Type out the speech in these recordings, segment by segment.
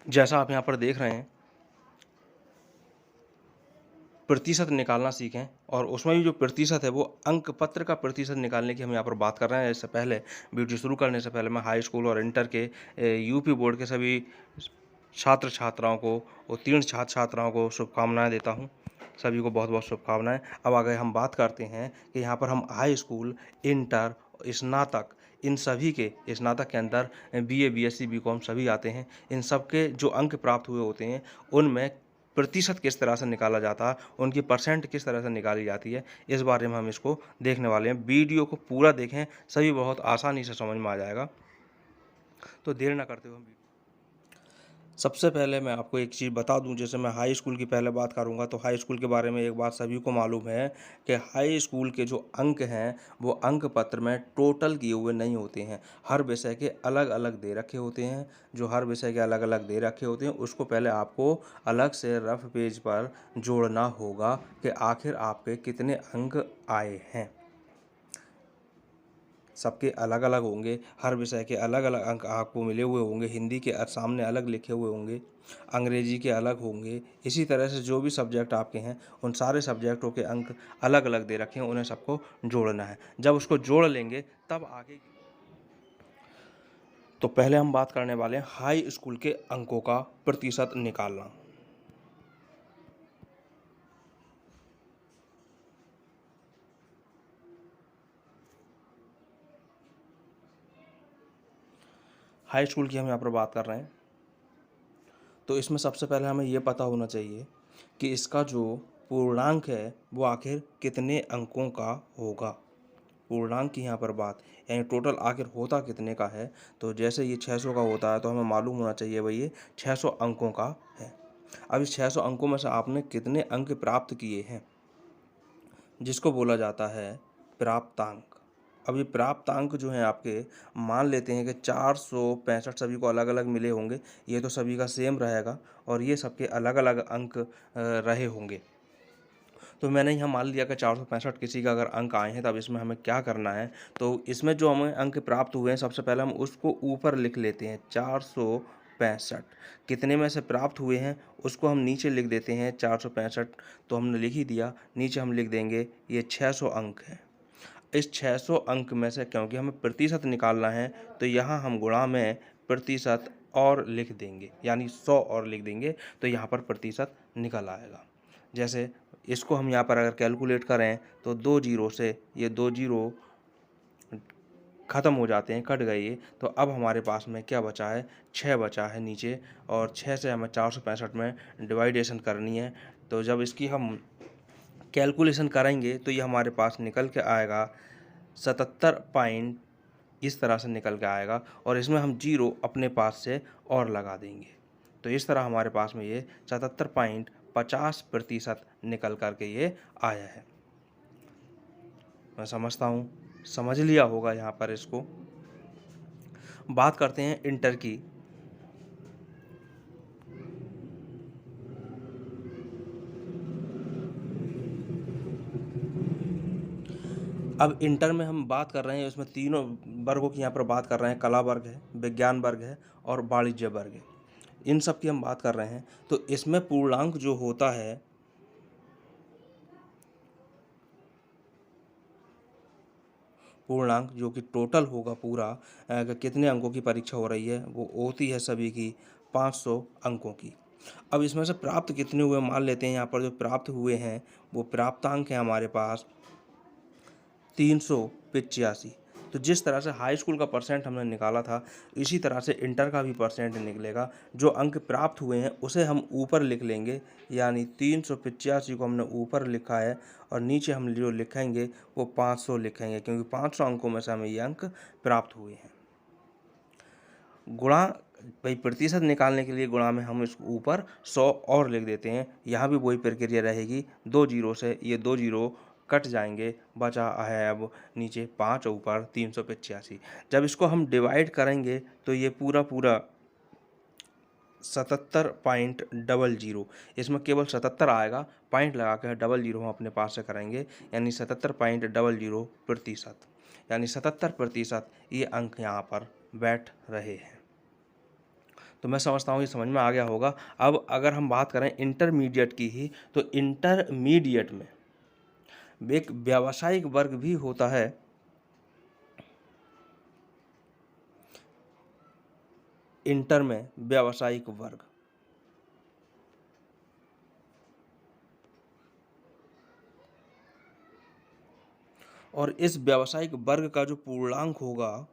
जैसा आप यहाँ पर देख रहे हैं, प्रतिशत निकालना सीखें और उसमें भी जो प्रतिशत है वो अंक पत्र का प्रतिशत निकालने की हम यहाँ पर बात कर रहे हैं। इससे पहले वीडियो शुरू करने से पहले मैं हाई स्कूल और इंटर के यूपी बोर्ड के सभी छात्र छात्राओं को, उत्तीर्ण छात्र छात्राओं को शुभकामनाएं देता हूँ। सभी को बहुत बहुत शुभकामनाएं। अब आगे हम बात करते हैं कि यहाँ पर हम हाई स्कूल, इंटर, स्नातक, इन सभी के स्नातक के अंदर बीए, बीएससी, बीकॉम सभी आते हैं। इन सब के जो अंक प्राप्त हुए होते हैं उनमें प्रतिशत किस तरह से निकाला जाता है, उनकी परसेंट किस तरह से निकाली जाती है, इस बारे में हम इसको देखने वाले हैं। वीडियो को पूरा देखें, सभी बहुत आसानी से समझ में आ जाएगा। तो देर ना करते हुए हम सबसे पहले मैं आपको एक चीज़ बता दूं, जैसे मैं हाई स्कूल की पहले बात करूंगा तो हाई स्कूल के बारे में एक बात सभी को मालूम है कि हाई स्कूल के जो अंक हैं वो अंक पत्र में टोटल किए हुए नहीं होते हैं। हर विषय के अलग अलग दे रखे होते हैं। जो हर विषय के अलग अलग दे रखे होते हैं उसको पहले आपको अलग से रफ पेज पर जोड़ना होगा कि आखिर आपके कितने अंक आए हैं। सबके अलग अलग होंगे, हर विषय के अलग अलग अंक आपको मिले हुए होंगे। हिंदी के सामने अलग लिखे हुए होंगे, अंग्रेजी के अलग होंगे। इसी तरह से जो भी सब्जेक्ट आपके हैं उन सारे सब्जेक्टों के अंक अलग अलग दे रखे हैं, उन्हें सबको जोड़ना है। जब उसको जोड़ लेंगे तब आगे तो पहले हम बात करने वाले हैं हाई स्कूल के अंकों का प्रतिशत निकालना। हाई स्कूल की हम यहाँ पर बात कर रहे हैं तो इसमें सबसे पहले हमें ये पता होना चाहिए कि इसका जो पूर्णांक है वो आखिर कितने अंकों का होगा। पूर्णांक की यहाँ पर बात, यानी टोटल आखिर होता कितने का है। तो जैसे ये 600 का होता है तो हमें मालूम होना चाहिए भाई ये 600 अंकों का है। अब इस 600 अंकों में से आपने कितने अंक प्राप्त किए हैं, जिसको बोला जाता है प्राप्तांक। अब ये प्राप्तांक जो हैं आपके, मान लेते हैं कि 465 सभी को अलग अलग मिले होंगे। ये तो सभी का सेम रहेगा और ये सबके अलग अलग अंक रहे होंगे। तो मैंने यहाँ मान लिया कि 465 किसी का अगर अंक आए हैं, तब इसमें हमें क्या करना है। तो इसमें जो हमें अंक प्राप्त हुए हैं सबसे पहले हम उसको ऊपर लिख लेते हैं। 465 कितने में से प्राप्त हुए हैं उसको हम नीचे लिख देते हैं 465। तो हमने लिख ही दिया, नीचे हम लिख देंगे ये 600 अंक है। इस 600 अंक में से क्योंकि हमें प्रतिशत निकालना है तो यहाँ हम गुणा में प्रतिशत और लिख देंगे, यानी 100 और लिख देंगे तो यहाँ पर प्रतिशत निकल आएगा। जैसे इसको हम यहाँ पर अगर कैलकुलेट करें तो 2 जीरो से ये 2 जीरो ख़त्म हो जाते हैं, कट गए ये। तो अब हमारे पास में क्या बचा है, 6 बचा है नीचे, और 6 से हमें 465 में डिवाइडेशन करनी है। तो जब इसकी हम कैलकुलेशन करेंगे तो ये हमारे पास निकल के आएगा 77 पॉइंट, इस तरह से निकल के आएगा। और इसमें हम जीरो अपने पास से और लगा देंगे तो इस तरह हमारे पास में ये 77.50% निकल करके ये आया है। मैं समझता हूँ समझ लिया होगा यहाँ पर इसको। बात करते हैं इंटर की। अब इंटर में हम बात कर रहे हैं, उसमें तीनों वर्गों की यहाँ पर बात कर रहे हैं। कला वर्ग है, विज्ञान वर्ग है और वाणिज्य वर्ग है। इन सब की हम बात कर रहे हैं। तो इसमें पूर्णांक जो होता है, पूर्णांक जो कि टोटल होगा पूरा, कितने अंकों की परीक्षा हो रही है, वो होती है सभी की 500 अंकों की। अब इसमें से प्राप्त कितने हुए मान लेते हैं। यहाँ पर जो प्राप्त हुए हैं वो प्राप्तांक है हमारे पास 385। तो जिस तरह से हाई स्कूल का परसेंट हमने निकाला था, इसी तरह से इंटर का भी परसेंट निकलेगा। जो अंक प्राप्त हुए हैं उसे हम ऊपर लिख लेंगे, यानी 385 को हमने ऊपर लिखा है और नीचे हम जो लिखेंगे वो 500 लिखेंगे, क्योंकि 500 अंकों में से हमें ये अंक प्राप्त हुए हैं। गुणा, भाई प्रतिशत निकालने के लिए गुणा में हम इसको ऊपर 100 और लिख देते हैं। यहाँ भी वही प्रक्रिया रहेगी। 2 जीरो से ये 2 जीरो कट जाएंगे, बचा है अब नीचे 5 ऊपर 385। जब इसको हम डिवाइड करेंगे तो ये पूरा पूरा 77.00, इसमें केवल 77 आएगा, पॉइंट लगा कर 00 हम अपने पास से करेंगे, यानी 77.00%, यानी 77% ये अंक यहाँ पर बैठ रहे हैं। तो मैं समझता हूँ ये समझ में आ गया होगा। अब अगर हम बात करें इंटरमीडिएट की ही, तो इंटरमीडिएट में एक व्यावसायिक वर्ग भी होता है। इंटर में व्यावसायिक वर्ग, और इस व्यावसायिक वर्ग का जो पूर्णांक होगा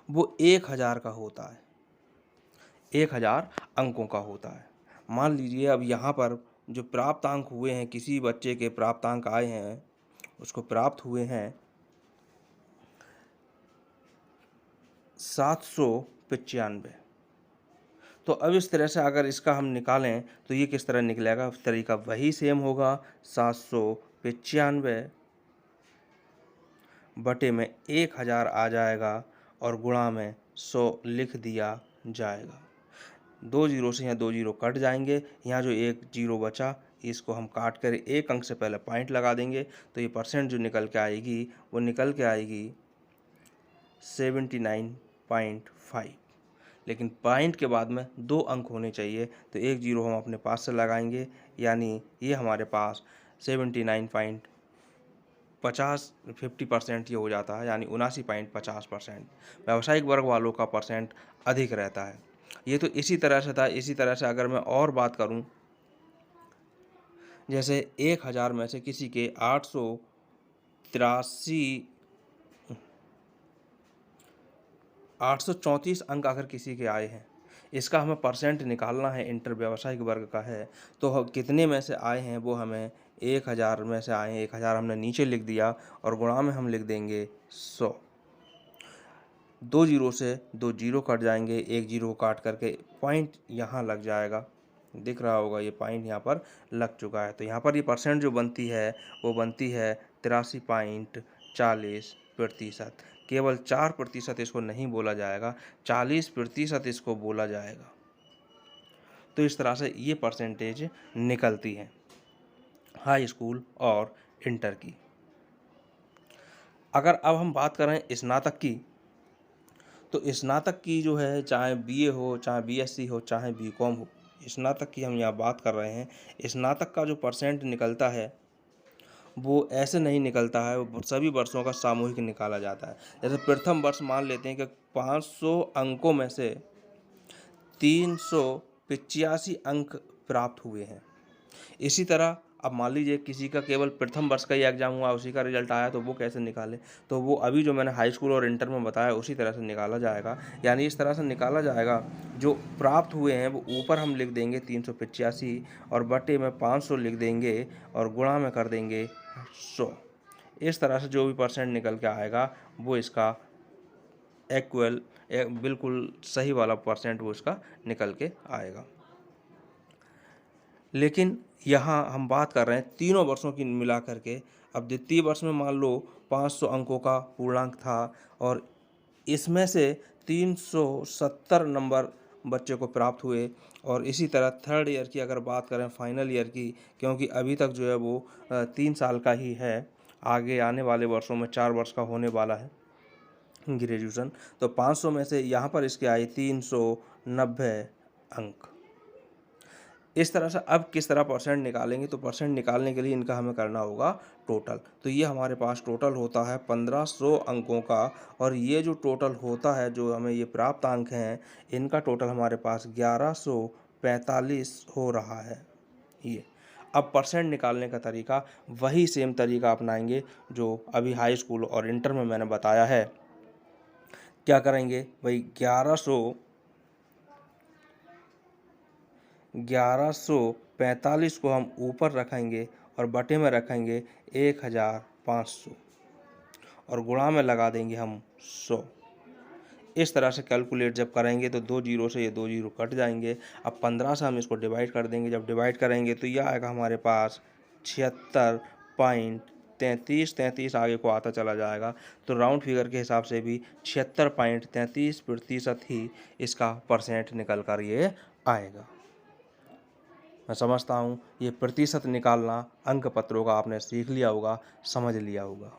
वो 1000 का होता है, 1000 अंकों का होता है। मान लीजिए अब यहाँ पर जो प्राप्तांक हुए हैं, किसी बच्चे के प्राप्तांक आए हैं, उसको प्राप्त हुए हैं 795। तो अब इस तरह से अगर इसका हम निकालें तो ये किस तरह निकलेगा, तरीका वही सेम होगा। 795 बटे में 1000 आ जाएगा और गुणा में 100 लिख दिया जाएगा। 2 जीरो से यहाँ 2 जीरो कट जाएंगे, यहाँ जो 1 जीरो बचा इसको हम काट कर एक अंक से पहले पॉइंट लगा देंगे, तो ये परसेंट जो निकल के आएगी वो निकल के आएगी 79.5। लेकिन पॉइंट के बाद में 2 अंक होने चाहिए, तो 1 जीरो हम अपने पास से लगाएंगे, यानी ये हमारे पास 50% ये हो जाता है, यानी 79.50%। व्यावसायिक वर्ग वालों का परसेंट अधिक रहता है। ये तो इसी तरह से था। इसी तरह से अगर मैं और बात करूं, जैसे 1000 में से किसी के 834 अंक अगर किसी के आए हैं, इसका हमें परसेंट निकालना है, इंटर व्यावसायिक वर्ग का है, तो कितने में से आए हैं वो हमें 1000 में से आए हैं। 1000 हमने नीचे लिख दिया और गुणा में हम लिख देंगे 100। 2 जीरो से 2 जीरो कट जाएंगे, 1 जीरो काट करके पॉइंट यहाँ लग जाएगा, दिख रहा होगा ये पॉइंट यहाँ पर लग चुका है। तो यहाँ पर ये परसेंट जो बनती है वो बनती है 83.40%। केवल 4% इसको नहीं बोला जाएगा, 40% इसको बोला जाएगा। तो इस तरह से ये परसेंटेज निकलती है हाई स्कूल और इंटर की। अगर अब हम बात करें स्नातक की, तो स्नातक की जो है, चाहे बीए हो, चाहे बीएससी हो, चाहे बीकॉम हो, स्नातक की हम यहाँ बात कर रहे हैं। स्नातक का जो परसेंट निकलता है वो ऐसे नहीं निकलता है, वो सभी वर्षों का सामूहिक निकाला जाता है। जैसे प्रथम वर्ष मान लेते हैं कि 500 अंकों में से 385 अंक प्राप्त हुए हैं। इसी तरह अब मान लीजिए किसी का केवल प्रथम वर्ष का ही एग्जाम हुआ, उसी का रिजल्ट आया, तो वो कैसे निकाले, तो वो अभी जो मैंने हाई स्कूल और इंटर में बताया उसी तरह से निकाला जाएगा। यानी इस तरह से निकाला जाएगा, जो प्राप्त हुए हैं वो ऊपर हम लिख देंगे 385 और बटे में 500 लिख देंगे और गुणा में कर देंगे 100। इस तरह से जो भी परसेंट निकल के आएगा वो इसका बिल्कुल सही वाला परसेंट वो इसका निकल के आएगा। लेकिन यहाँ हम बात कर रहे हैं तीनों वर्षों की मिला करके। अब द्वितीय वर्ष में मान लो 500 अंकों का पूर्णांक था और इसमें से 370 नंबर बच्चे को प्राप्त हुए। और इसी तरह थर्ड ईयर की अगर बात करें, फाइनल ईयर की, क्योंकि अभी तक जो है वो 3 साल का ही है, आगे आने वाले वर्षों में 4 वर्ष का होने वाला है ग्रेजुएशन। तो 500 में से यहाँ पर इसके आए 390 अंक। इस तरह से अब किस तरह परसेंट निकालेंगे, तो परसेंट निकालने के लिए इनका हमें करना होगा टोटल। तो ये हमारे पास टोटल होता है 1500 अंकों का, और ये जो टोटल होता है, जो हमें ये प्राप्त अंक हैं, इनका टोटल हमारे पास 1145 हो रहा है। ये अब परसेंट निकालने का तरीका वही सेम तरीका अपनाएंगे जो अभी हाई स्कूल और इंटर में मैंने बताया है। क्या करेंगे भाई, 1145 को हम ऊपर रखेंगे और बटे में रखेंगे 1500 और गुणा में लगा देंगे हम 100। इस तरह से कैलकुलेट जब करेंगे तो 2 जीरो से ये 2 जीरो कट जाएंगे। अब 15 से हम इसको डिवाइड कर देंगे। जब डिवाइड करेंगे तो यह आएगा हमारे पास 76.33 आगे को आता चला जाएगा। तो राउंड फिगर के हिसाब से भी 76.33% ही इसका परसेंट निकल कर ये आएगा। मैं समझता हूँ ये प्रतिशत निकालना अंक पत्रों का आपने सीख लिया होगा, समझ लिया होगा।